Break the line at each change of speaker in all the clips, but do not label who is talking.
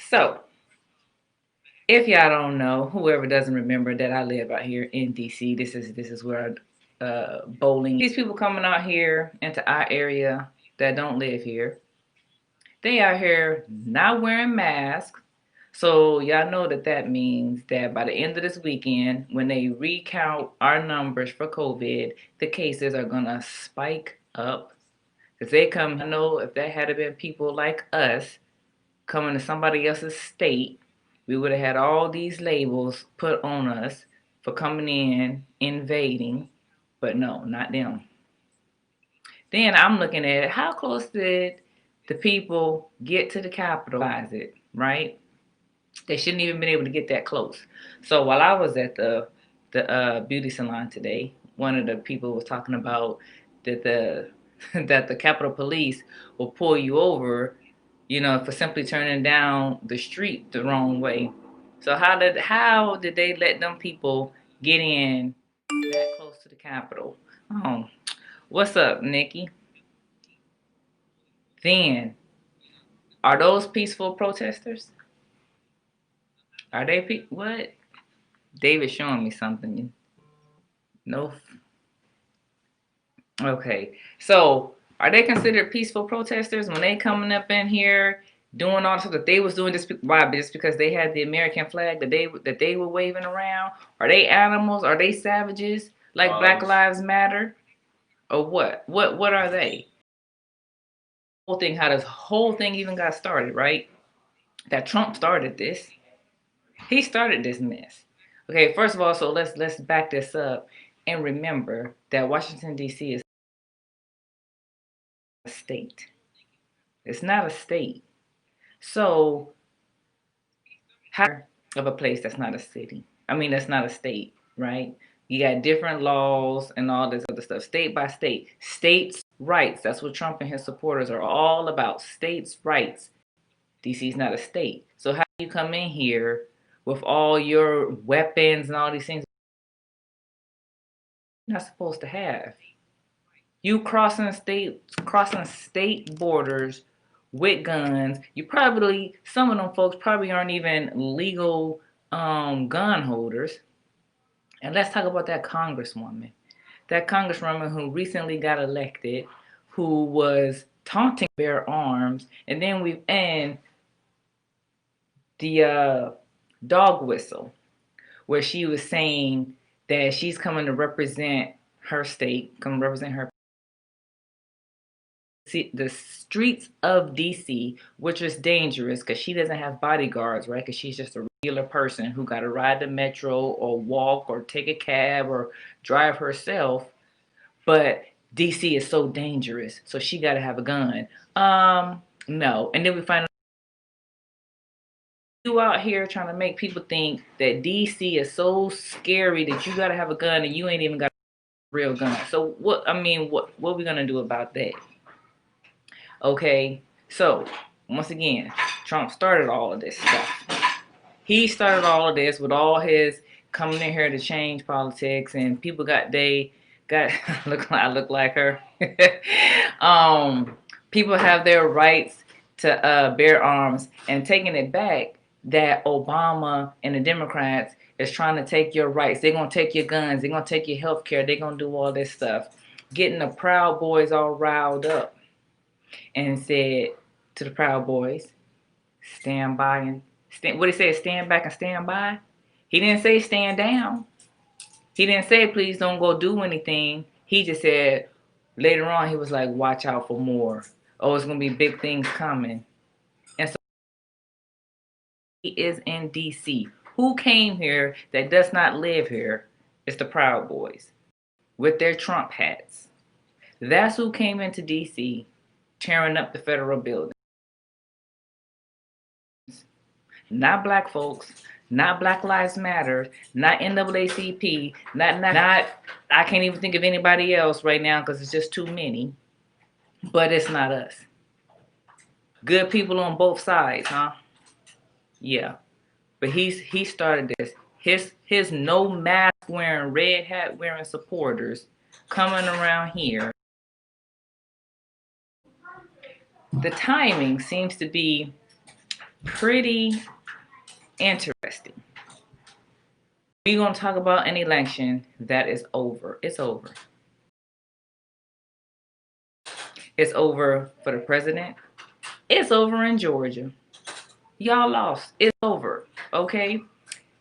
So, if y'all don't know, whoever doesn't remember that I live out here in DC, this is where bowling. These people coming out here into our area that don't live here, they out here not wearing masks. So y'all know that means that by the end of this weekend, when they recount our numbers for COVID, the cases are gonna spike up. If they come, I know if that had been people like us coming to somebody else's state, we would have had all these labels put on us for coming in, invading, but no, not them. Then I'm looking at it, how close did the people get to the Capitol? Right? They shouldn't even been able to get that close. So while I was at the beauty salon today, one of the people was talking about that the that the Capitol Police will pull you over, for simply turning down the street the wrong way. So how did they let them people get in that close to the Capitol? Oh, what's up, Nikki? Then are those peaceful protesters? Are they what? David showing me something. No. Okay. So are they considered peaceful protesters when they coming up in here doing all the stuff that they was doing just because they had the American flag that they were waving around? Are they animals? Are they savages like Black Lives Matter? Or what? What are they? Whole thing, how this whole thing even got started, right? That Trump started this. He started this mess. Okay, first of all, so let's back this up and remember that Washington D.C. is a state. It's not a state. So how of a place that's not a city? I mean, that's not a state, right? You got different laws and all this other stuff, state by state. States' rights. That's what Trump and his supporters are all about. States' rights. DC's not a state. So how do you come in here with all your weapons and all these things you're not supposed to have? You crossing state borders with guns. Some of them folks probably aren't even legal gun holders. And let's talk about that congresswoman. That congresswoman who recently got elected, who was taunting bear arms, and then and the dog whistle, where she was saying that she's coming to represent her state, come represent her the streets of DC, which is dangerous because she doesn't have bodyguards, right? Because she's just a regular person who got to ride the metro or walk or take a cab or drive herself. But DC is so dangerous, so she got to have a gun. No. And then we find out you out here trying to make people think that DC is so scary that you got to have a gun and you ain't even got a real gun. So what? I mean, what are we gonna do about that? Okay, so once again, Trump started all of this stuff. He started all of this with all his coming in here to change politics, and people they got I look like her. People have their rights to bear arms, and taking it back that Obama and the Democrats is trying to take your rights. They're gonna take your guns. They're gonna take your health care. They're gonna do all this stuff, getting the Proud Boys all riled up and said to the Proud Boys, stand by and stand. What he said, stand back and stand by. He didn't say stand down. He didn't say please don't go do anything. He just said later on he was like watch out for more. Oh, it's gonna be big things coming. And so he is in DC. Who came here that does not live here? It's the Proud Boys with their Trump hats. That's who came into DC tearing up the federal building. Not black folks, not Black Lives Matter, not NAACP, not I can't even think of anybody else right now because it's just too many. But it's not us. Good people on both sides, huh? Yeah. But he started this. His no mask wearing, red hat wearing supporters coming around here. The timing seems to be pretty interesting. We're going to talk about an election that is over. It's over. It's over for the president. It's over in Georgia. Y'all lost. It's over. Okay?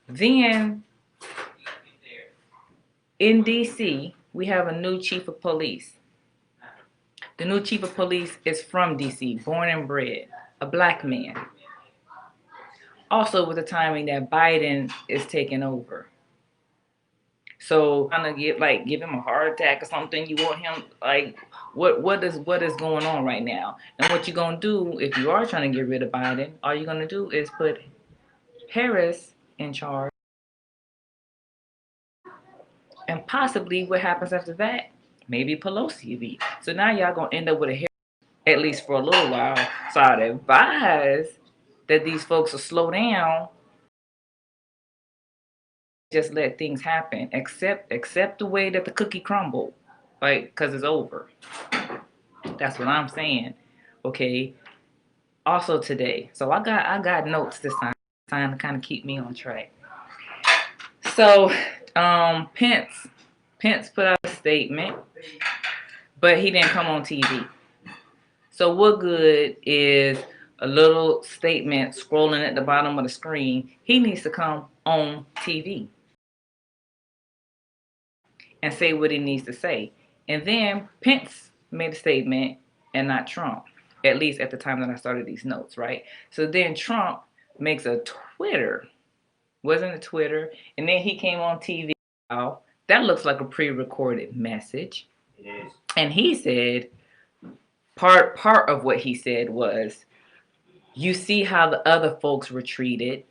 Then in DC, we have a new chief of police. The new chief of police is from DC, born and bred, a black man. Also with the timing that Biden is taking over. So kind of give him a heart attack or something. You want him like what is going on right now? And what you're gonna do if you are trying to get rid of Biden, all you're gonna do is put Harris in charge. And possibly what happens after that, maybe Pelosi be. So now y'all gonna end up with a Harris, at least for a little while. So I'd advise that these folks will slow down. Just let things happen. Accept the way that the cookie crumbled. Like, because it's over. That's what I'm saying. Okay. Also today. So I got notes this time to kind of keep me on track. So Pence put out a statement, but he didn't come on TV. So what good is a little statement scrolling at the bottom of the screen? He needs to come on TV and say what he needs to say. And then Pence made a statement and not Trump, at least at the time that I started these notes, right? So then Trump makes a Twitter, wasn't a Twitter, and then he came on TV. That looks like a pre-recorded message. It is. And he said, part of what he said was, you see how the other folks were treated,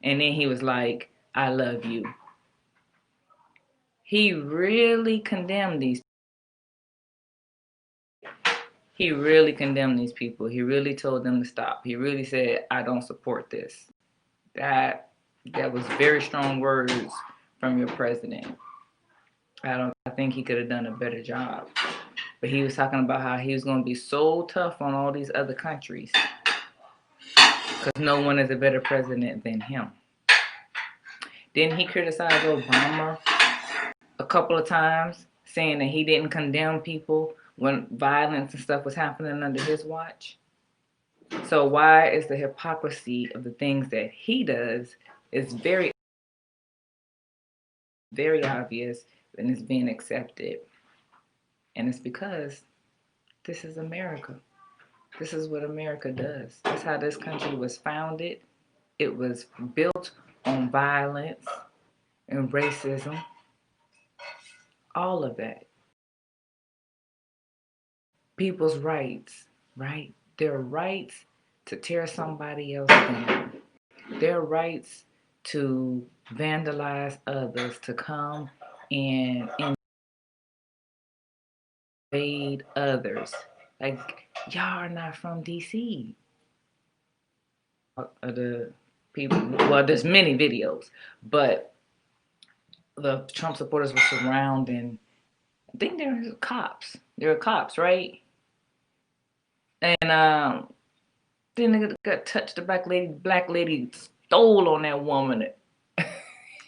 and then he was like, I love you. He really condemned these. He really condemned these people. He really told them to stop. He really said, I don't support this. That was very strong words from your president. I think he could have done a better job. But he was talking about how he was going to be so tough on all these other countries because no one is a better president than him. Then he criticized Obama a couple of times, saying that he didn't condemn people when violence and stuff was happening under his watch. So why is the hypocrisy of the things that he does is very, very obvious and it's being accepted? And it's because this is America. This is what America does. That's how this country was founded. It was built on violence and racism. All of that. People's rights, right? Their rights to tear somebody else down. Their rights to vandalize others, to come and invade others. Like, y'all are not from DC. The people, well, there's many videos, but the Trump supporters were surrounding, I think they're cops. They're cops, right? And then they got touched. The black lady stole on that woman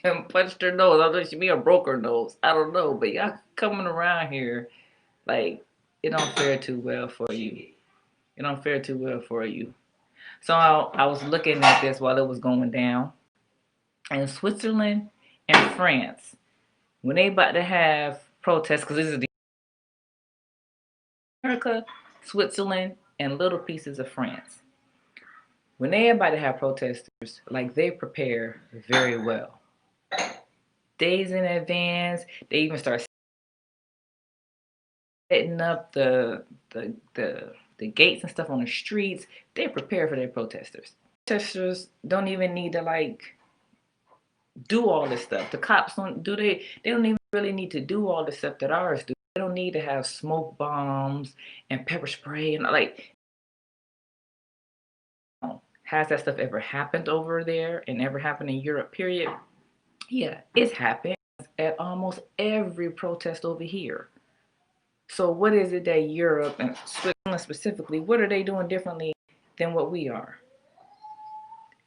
and punched her nose. I thought she may have broke her nose. I don't know, but y'all coming around here like it don't fare too well for you. It don't fare too well for you. So I was looking at this while it was going down. In Switzerland and France, when they about to have protests, because this is the America, Switzerland, and little pieces of France. When they about to have protesters, like they prepare very well. Days in advance, they even start setting up the gates and stuff on the streets. They prepare for their protesters. Protesters don't even need to like do all this stuff. The cops don't they don't even really need to do all the stuff that ours do. They don't need to have smoke bombs and pepper spray and like. Has that stuff ever happened over there and ever happened in Europe, period? Yeah, it's happened at almost every protest over here. So what is it that Europe and Switzerland specifically, what are they doing differently than what we are?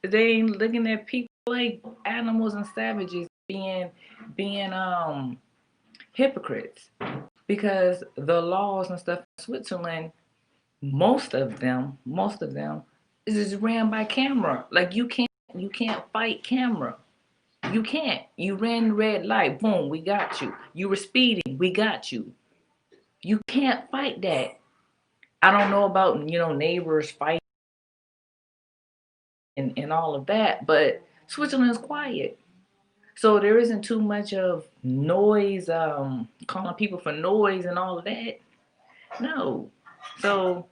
They ain't looking at people like animals and savages being hypocrites. Because the laws and stuff in Switzerland, most of them is ran by camera. Like you can't fight camera. You can't. You ran the red light, boom, we got you. You were speeding, we got you. You can't fight that. I don't know about neighbors fighting and all of that, but Switzerland is quiet. So there isn't too much of noise, calling people for noise and all of that. No. So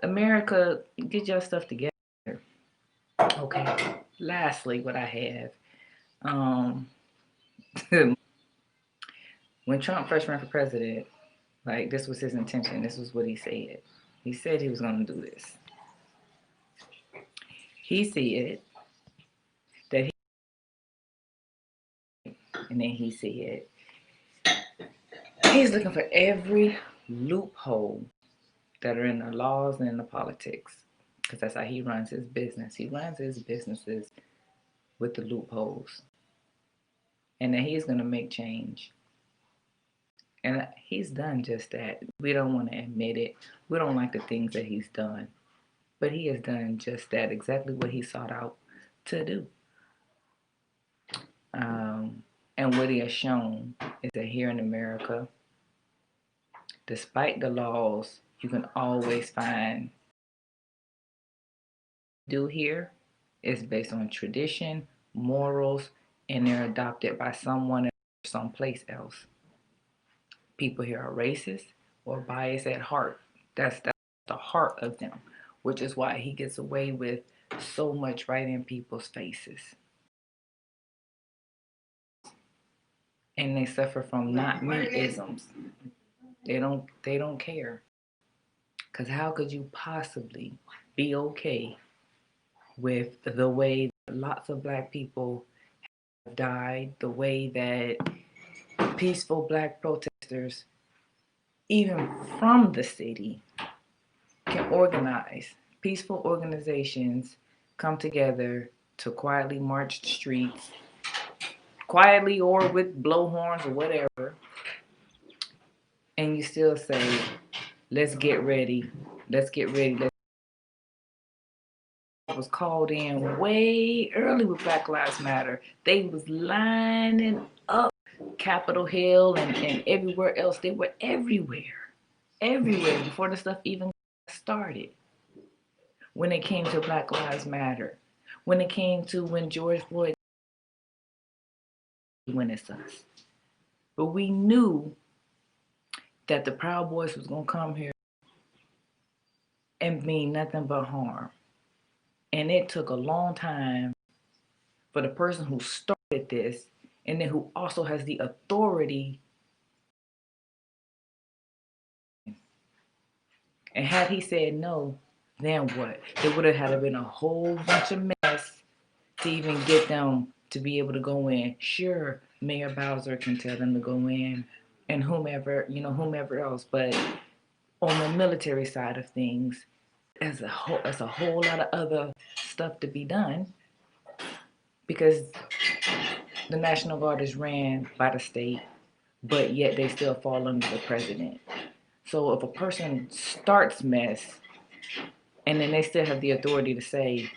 America, get your stuff together. Okay. Lastly, what I have, um, when Trump first ran for president, like this was his intention. This was what he said. He said he was going to do this. He said that and then he said he's looking for every loophole that are in the laws and in the politics, because that's how he runs his business. He runs his businesses with the loopholes, and that he's going to make change. And he's done just that. We don't want to admit it. We don't like the things that he's done. But he has done just that, exactly what he sought out to do. And what he has shown is that here in America, despite the laws, you can always find do here is based on tradition, morals, and they're adopted by someone someplace else. People here are racist or biased at heart. That's the heart of them, which is why he gets away with so much right in people's faces. And they suffer from not me-isms. They don't care. Because how could you possibly be okay with the way lots of black people have died, the way that peaceful black protesters, even from the city, can organize. Peaceful organizations come together to quietly march the streets, quietly or with blowhorns or whatever, and you still say, let's get ready, let's get ready. Was called in way early with Black Lives Matter. They was lining up Capitol Hill and everywhere else. They were everywhere before the stuff even started. When it came to Black Lives Matter, when it came to when George Floyd, when it's us. But we knew that the Proud Boys was gonna come here and mean nothing but harm. And it took a long time for the person who started this and then who also has the authority. And had he said no, then what? There would have had to been a whole bunch of mess to even get them to be able to go in. Sure, Mayor Bowser can tell them to go in, and whomever else. But on the military side of things, there's a whole lot of other stuff to be done, because the National Guard is ran by the state, but yet they still fall under the president. So if a person starts mess, and then they still have the authority to say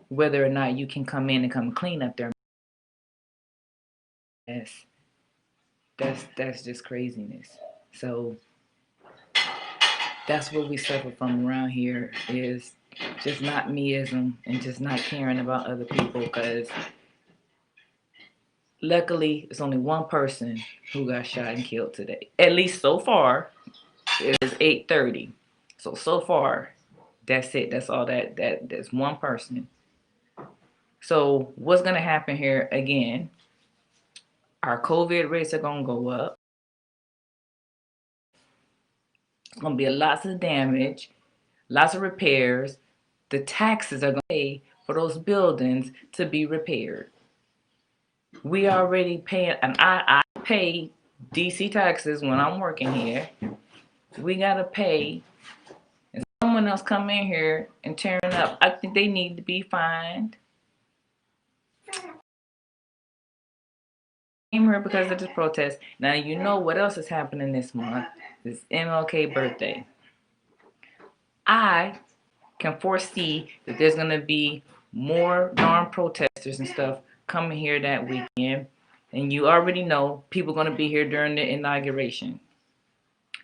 whether or not you can come in and come clean up their mess, that's just craziness. So that's what we suffer from around here, is just not meism and just not caring about other people, because luckily it's only one person who got shot and killed today. At least so far, it is 8:30. So far, that's it. That's all that's one person. So what's gonna happen here again? Our COVID rates are gonna go up. It's gonna be lots of damage, lots of repairs. The taxes are gonna pay for those buildings to be repaired. We already paying, and I pay DC taxes when I'm working here. We gotta pay, and someone else come in here and tearing up. I think they need to be fined. came here because of this protest. Now you know what else is happening this month. It's MLK birthday. I can foresee that there's gonna be more darn protesters and stuff coming here that weekend. And you already know people gonna be here during the inauguration.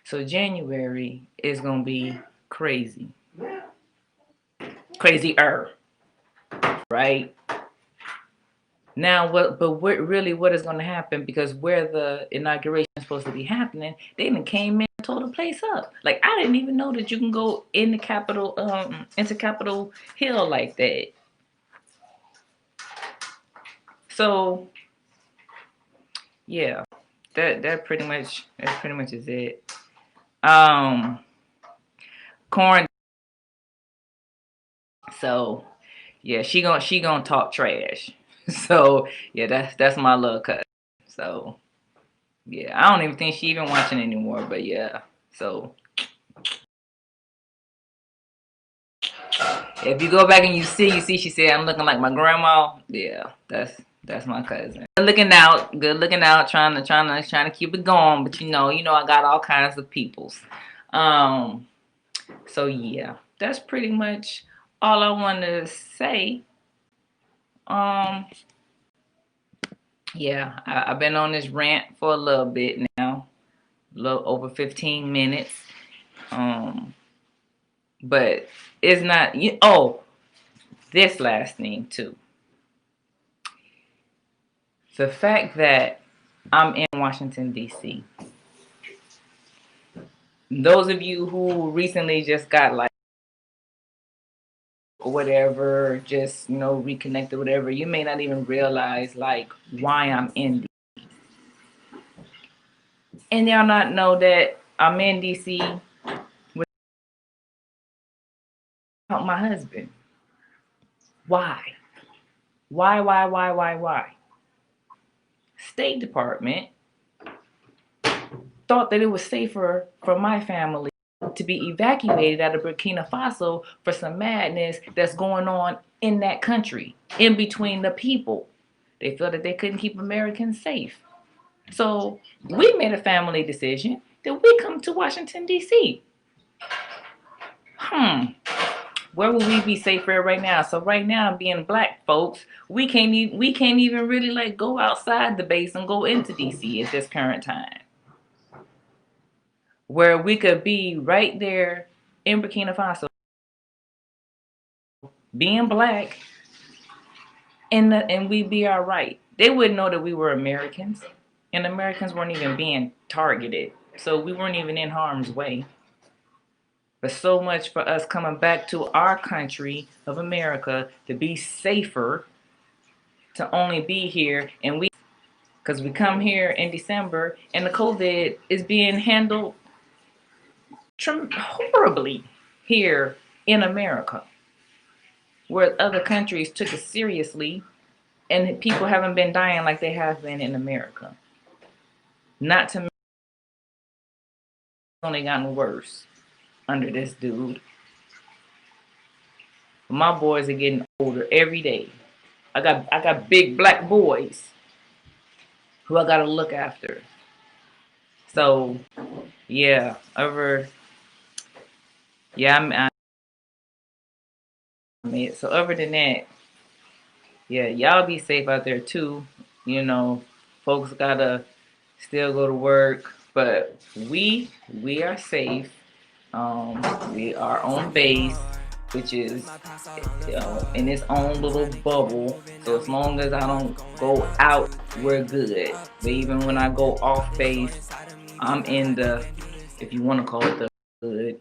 So January is gonna be crazy. Crazier. Right? Now, what is going to happen? Because where the inauguration is supposed to be happening, they even came in and tore the place up. Like, I didn't even know that you can go in the Capitol, into Capitol Hill like that. So, yeah, that pretty much is it. Corn. So, yeah, she gonna talk trash. So, yeah, that's my little cousin. So. Yeah, I don't even think she even watching anymore, but yeah. So if you go back and you see she said I'm looking like my grandma. Yeah, that's my cousin. Good looking out, trying to keep it going, but you know I got all kinds of peoples. So yeah, that's pretty much all I wanted to say. Yeah, I've been on this rant for a little bit now, a little over 15 minutes. But it's not. Oh, this last thing too. The fact that I'm in Washington D.C. Those of you who recently just got like whatever, just reconnected, whatever, you may not even realize like why I'm in D.C. And y'all not know that I'm in D.C. without my husband. Why? Why? State Department thought that it was safer for my family to be evacuated out of Burkina Faso for some madness that's going on in that country, in between the people. They felt that they couldn't keep Americans safe. So we made a family decision that we come to Washington, D.C. Where would we be safer right now? So right now, being black folks, we can't even really like go outside the base and go into D.C. at this current time. Where we could be right there in Burkina Faso, being black, and we'd be all right. They wouldn't know that we were Americans, and Americans weren't even being targeted, so we weren't even in harm's way. But so much for us coming back to our country of America to be safer, to only be here, and because we come here in December, and the COVID is being handled horribly here in America, where other countries took it seriously and people haven't been dying like they have been in America. Not to mention, it's only gotten worse under this dude. My boys are getting older every day. I got big black boys who I gotta look after. So yeah, other than that, yeah, y'all be safe out there too. Folks gotta still go to work, but we are safe. We are on base, which is in its own little bubble. So as long as I don't go out, we're good. But even when I go off base, I'm in the, if you want to call it the hood.